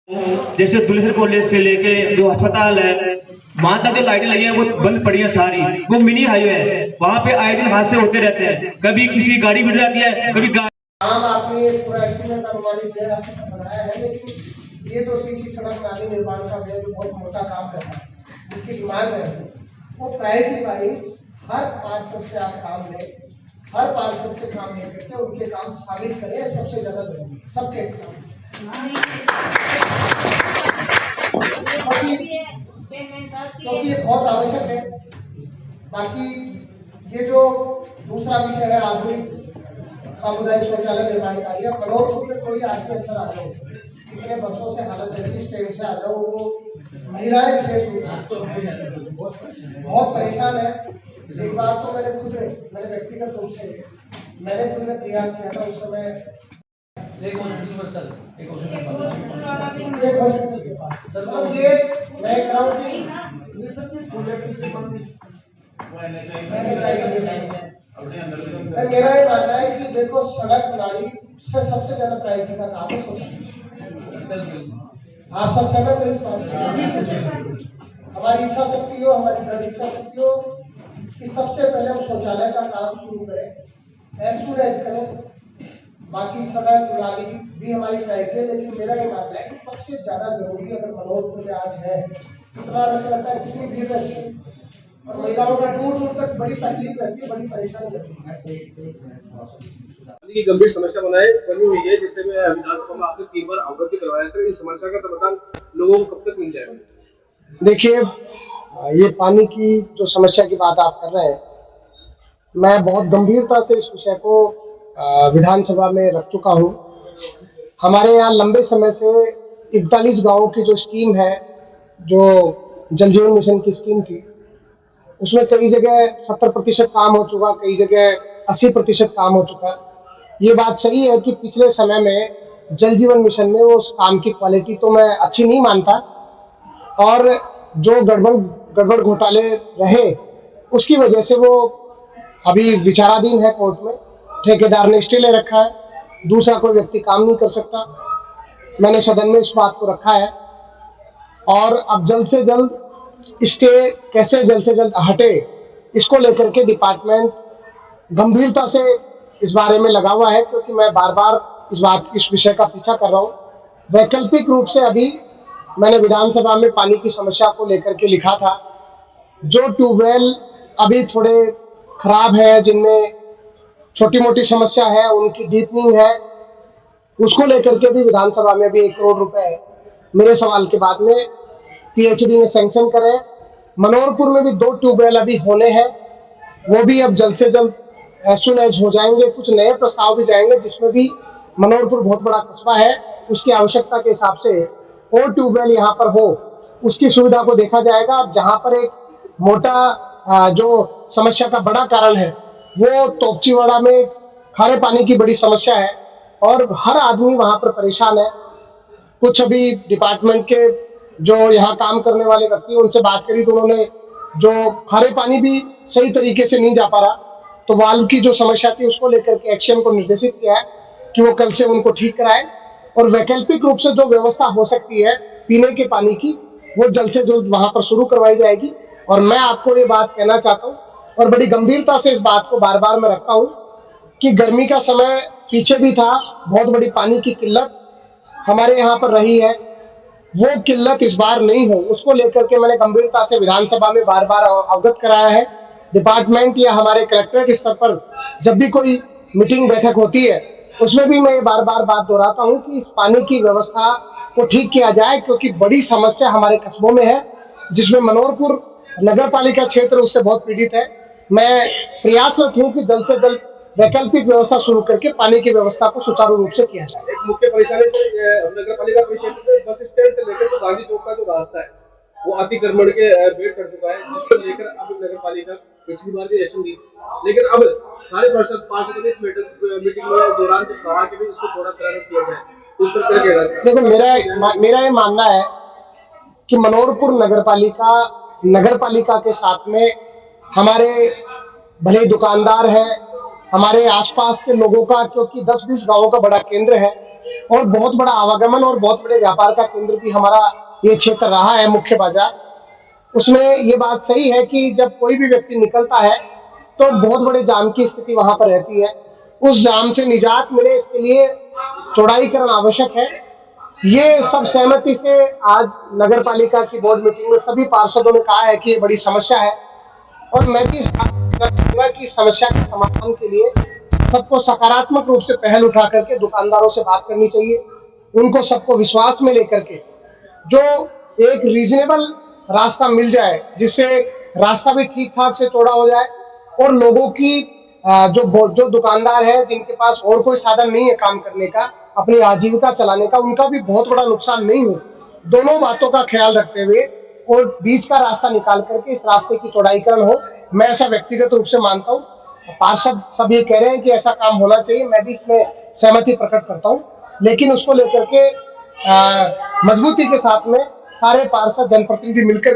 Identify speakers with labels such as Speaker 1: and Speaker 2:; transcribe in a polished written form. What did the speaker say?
Speaker 1: जैसे दुलेसर कॉलेज से लेके जो अस्पताल है वहां तक जो लाइटें लगी हैं वो बंद पड़ी हैं सारी। वो मिनी हाईवे है, वहां पे आए दिन हादसे होते रहते हैं, कभी किसी गाड़ी गिर जाती है, कभी
Speaker 2: काम आपने पूरा एस्टीमेट अनुमानित गैर अच्छे से बनाया है, लेकिन ये तो सीसी सड़क नाली निर्माण का जो बहुत मोटा काम करना है, जिसकी डिमांड है वो प्रायोरिटी वाइज हर पार्षद से आप काम लें, हर पार्षद से काम नहीं करते, उनके काम शामिल करें, सबसे ज्यादा जरूरी है सबके क्योंकि ये बहुत आवश्यक है। बाकी ये जो दूसरा विषय है आधुनिक सामुदायिक शौचालय निर्माण का, यह मनोरपुर में कोई आदमी अंदर आ जाओ, इतने वर्षों से हालत ऐसी स्टेट से आ जाओ, वो महिलाएं विशेष रूप से बहुत परेशान है। एक बार तो मैंने व्यक्तिगत रूप से प्रयास किया था, उस समय एक हॉस्पिटल के पास ये मैं कह रहा हूँ कि ये सब मेरा ये मानना है कि देखो सड़क प्रणाली से सबसे ज्यादा प्रायोरिटी का काम है शौचालय। आप सब सहमत हैं इस बात से? हमारी इच्छा शक्ति हो, हमारी दृढ़ इच्छा शक्ति हो कि सबसे पहले हम शौचालय का काम शुरू करें, एज सून एज करें। बाकी सड़क प्रणाली भी हमारी प्रायोरिटी है, लेकिन मेरा ये मानना है कि सबसे ज्यादा जरूरी अगर मनोहरपुर में आज है, इतना ऐसा लगता है कितनी भीड़ रहती है और महिलाओं का दूर दूर तक बड़ी तकलीफ रहती है, बड़ी परेशानी रहती है।
Speaker 3: गंभीर समस्या बनी हुई है, जिससे मैं विधानसभा में आपने 3 बार अवगत करवाया था। इस समस्या का समाधान लोगों को कब तक मिल जाएगा?
Speaker 2: देखिए, ये पानी की जो समस्या की बात आप कर रहे हैं, मैं बहुत गंभीरता से इस विषय को विधानसभा में रख चुका हूँ। हमारे यहाँ लंबे समय से 41 गांवों की जो स्कीम है, जो जल जीवन मिशन की स्कीम थी, उसमें कई जगह 70% काम हो चुका, कई जगह 80% काम हो चुका। ये बात सही है कि पिछले समय में जल जीवन मिशन में उस काम की क्वालिटी तो मैं अच्छी नहीं मानता, और जो गड़बड़ घोटाले रहे उसकी वजह से वो अभी विचाराधीन है कोर्ट में। ठेकेदार ने स्टे ले रखा है, दूसरा कोई व्यक्ति काम नहीं कर सकता। मैंने सदन में इस बात को रखा है, और अब जल्द से जल्द स्टे कैसे जल्द से जल्द हटे, इसको लेकर के डिपार्टमेंट गंभीरता से इस बारे में लगा हुआ है, क्योंकि मैं बार बार इस विषय का पीछा कर रहा हूँ। वैकल्पिक रूप से अभी मैंने विधानसभा में पानी की समस्या को लेकर के लिखा था, जो ट्यूबवेल अभी थोड़े खराब है, जिनमें छोटी मोटी समस्या है, उनकी डीप नहीं है, उसको लेकर के भी विधानसभा में भी 1 करोड़ रुपए मेरे सवाल के बाद में पीएचडी ने सैंक्शन करे। मनोहरपुर में भी 2 ट्यूबवेल अभी होने हैं, वो भी अब जल्द से जल्द एज सून एज हो जाएंगे। कुछ नए प्रस्ताव भी जाएंगे, जिसमें भी मनोहरपुर बहुत बड़ा कस्बा है, उसकी आवश्यकता के हिसाब से और ट्यूबवेल यहाँ पर हो, उसकी सुविधा को देखा जाएगा। अब जहाँ पर एक मोटा जो समस्या का बड़ा कारण है वो तोपचीवाड़ा में खारे पानी की बड़ी समस्या है, और हर आदमी वहाँ पर परेशान है। कुछ अभी डिपार्टमेंट के जो यहाँ काम करने वाले व्यक्ति, उनसे बात करी तो उन्होंने जो खारे पानी भी सही तरीके से नहीं जा पा रहा, तो वाल्व की जो समस्या थी उसको लेकर के एक्शन को निर्देशित किया है कि वो कल से उनको ठीक कराए, और वैकल्पिक रूप से जो व्यवस्था हो सकती है पीने के पानी की, वो जल्द से जल्द वहां पर शुरू करवाई जाएगी। और मैं आपको ये बात कहना चाहता हूँ, और बड़ी गंभीरता से इस बात को बार बार मैं रखता हूँ, कि गर्मी का समय पीछे भी था, बहुत बड़ी पानी की किल्लत हमारे यहाँ पर रही है, वो किल्लत इस बार नहीं हो, उसको लेकर के मैंने गंभीरता से विधानसभा में बार बार अवगत कराया है। डिपार्टमेंट या हमारे कलेक्ट्रेट स्तर पर जब भी कोई मीटिंग बैठक होती है, उसमें भी मैं बार बार बात दोहराता हूँ कि इस पानी की व्यवस्था को ठीक किया जाए, क्योंकि बड़ी समस्या हमारे कस्बों में है, जिसमें मनोहरपुर नगर पालिका क्षेत्र उससे बहुत पीड़ित है। मैं प्रयासरत हूँ कि जल्द से जल्द वैकल्पिक व्यवस्था शुरू करके पानी की व्यवस्था को सुचारू रूप से किया जाए।
Speaker 3: एक मुख्य परेशानी नगर पालिका परिक्षेत्र में बस स्टैंड से लेकर तो गांधी चौक का जो रास्ता है वो अतिक्रमण के भेंट कर चुका है, जिसको लेकर अब नगर पालिका पिछली बार भी एक्शन दी, लेकिन अब सारे पार्षद मीटिंग में दौरान कुछ कहा कि इसको थोड़ा तरह किया जाए, तो इस पर क्या कहना है?
Speaker 2: देखो, मेरा ये मानना है कि मनोहरपुर नगर पालिका के साथ में हमारे भले दुकानदार है, हमारे आसपास के लोगों का, क्योंकि 10-20 गांवों का बड़ा केंद्र है, और बहुत बड़ा आवागमन और बहुत बड़े व्यापार का केंद्र भी हमारा ये क्षेत्र रहा है, मुख्य बाजार। उसमें ये बात सही है कि जब कोई भी व्यक्ति निकलता है तो बहुत बड़े जाम की स्थिति वहां पर रहती है। उस जाम से निजात मिले, इसके लिए चौड़ाईकरण आवश्यक है। ये सब सहमति से आज नगर पालिका की बोर्ड मीटिंग में सभी पार्षदों ने कहा है कि ये बड़ी समस्या है, और मैं भी चाहूंगा कि समस्या के समाधान के लिए सबको सकारात्मक रूप से पहल उठा करके दुकानदारों से बात करनी चाहिए, उनको सबको विश्वास में लेकर के जो एक रीजनेबल रास्ता मिल जाए, जिससे रास्ता भी ठीक ठाक से चौड़ा हो जाए और लोगों की जो दुकानदार है जिनके पास और कोई साधन नहीं है काम करने का, अपनी आजीविका चलाने का, उनका भी बहुत बड़ा नुकसान नहीं हो। दोनों बातों का ख्याल रखते हुए और बीच का रास्ता निकाल करके इस रास्ते की चौड़ाईकरण हो, मैं ऐसा व्यक्तिगत रूप से मानता हूँ। पार्षद सब ये कह रहे हैं कि ऐसा काम होना चाहिए, मैं भी इसमें सहमति प्रकट करता हूँ, लेकिन उसको लेकर के मजबूती के साथ में सारे पार्षद जनप्रतिनिधि मिलकर